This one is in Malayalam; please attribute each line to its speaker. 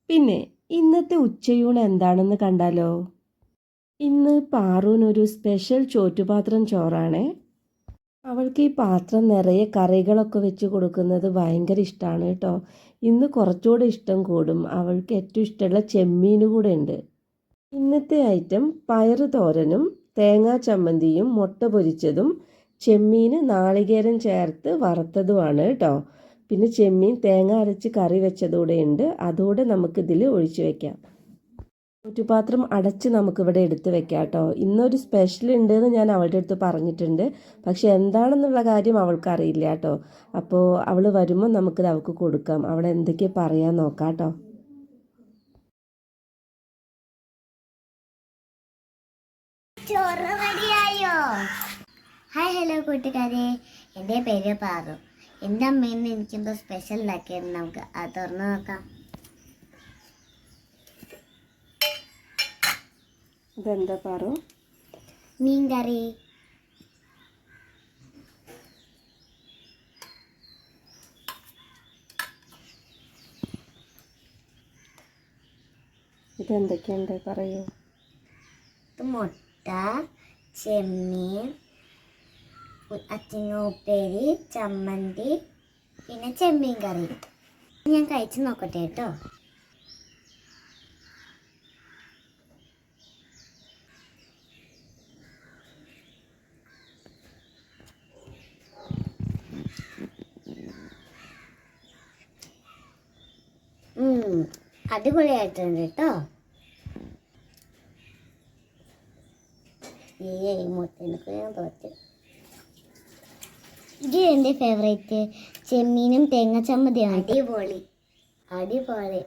Speaker 1: പിന്നെ ഇന്നത്തെ ഉച്ചയൂണ് എന്താണെന്ന് കണ്ടാലോ? ഇന്ന് പാറൂനൊരു സ്പെഷ്യൽ ചോറ്റുപാത്രം ചോറാണേ. അവൾക്ക് ഈ പാത്രം നിറയെ കറികളൊക്കെ വെച്ച് കൊടുക്കുന്നത് ഭയങ്കര ഇഷ്ടമാണ് കേട്ടോ. ഇന്ന് കുറച്ചുകൂടെ ഇഷ്ടം കൂടും. അവൾക്ക് ഏറ്റവും ഇഷ്ടമുള്ള ചെമ്മീൻ കൂടെ ഉണ്ട്. ഇന്നത്തെ ഐറ്റം പയറ് തോരനും തേങ്ങാ ചമ്മന്തിയും മുട്ട പൊരിച്ചതും ചെമ്മീൻ നാളികേരം ചേർത്ത് വറുത്തതുമാണ് കേട്ടോ. പിന്നെ ചെമ്മീൻ തേങ്ങ അരച്ച് കറി വെച്ചതൂടെ ഉണ്ട്. അതോടെ നമുക്കിതിൽ ഒഴിച്ചു വെക്കാം. ചുറ്റുപാത്രം അടച്ച് നമുക്കിവിടെ എടുത്ത് വെക്കാം കേട്ടോ. ഇന്നൊരു സ്പെഷ്യൽ ഉണ്ടെന്ന് ഞാൻ അവളുടെ അടുത്ത് പറഞ്ഞിട്ടുണ്ട്. പക്ഷെ എന്താണെന്നുള്ള കാര്യം അവൾക്കറിയില്ല കേട്ടോ. അപ്പോൾ അവൾ വരുമ്പോൾ നമുക്കിത് അവൾക്ക് കൊടുക്കാം. അവൾ എന്തൊക്കെ പറയാൻ നോക്കാം കേട്ടോ.
Speaker 2: ചോറ് റെഡിയായോ? ഹായ് ഹലോ കൂട്ടുകാരെ, എൻ്റെ പേര് പാറു. എൻ്റെ അമ്മയിൽ നിന്ന് എനിക്കെന്തോ സ്പെഷ്യൽ ഉണ്ടാക്കിയത് നമുക്ക് അത് തുറന്ന് നോക്കാം.
Speaker 1: ഇതെന്താ പാറു?
Speaker 2: മീൻ കറി.
Speaker 1: ഇതെന്തൊക്കെയുണ്ട് പറയൂ.
Speaker 2: മുട്ട, ചെമ്മീൻ, അച്ചിങ്ങ ഉപ്പേരി, ചമ്മന്തി, പിന്നെ ചെമ്മീൻ കറി. ഞാൻ കഴിച്ച് നോക്കട്ടെ കേട്ടോ. അടിപൊളിയായിട്ടുണ്ട് കേട്ടോ. മുട്ടേനൊക്കെ ഞാൻ തോറ്റ്. ഇത് എൻ്റെ ഫേവറേറ്റ് ചെമ്മീനും തേങ്ങ ചമ്മന്തിയാണ്. അടിപൊളി അടിപൊളി.